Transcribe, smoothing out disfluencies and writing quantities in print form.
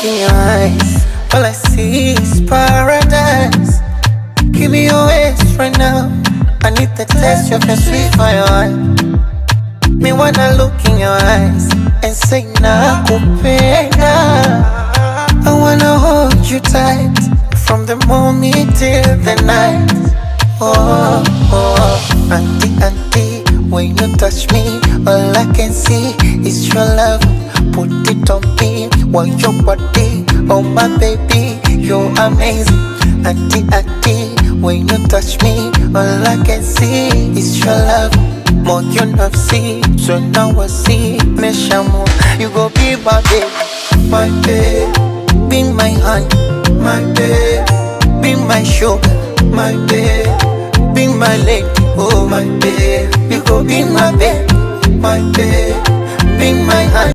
look in your eyes, all I see is paradise. Give me your waist right now. I need the taste of your sweet fire. Me wanna look in your eyes and say nakupenda. I wanna hold you tight from the morning till the night. Oh, oh, auntie, auntie, when you touch me, all I can see is your love. Put it on me, want your body, oh my baby, you're amazing. Auntie, auntie, when you touch me, all I can see is your love. More you not see, so now I see. Meshamu, you go be my babe, my babe. Be my honey, my babe. Be my sugar, my babe. Be my lady, oh my babe. You go be my babe, my babe. Be my honey.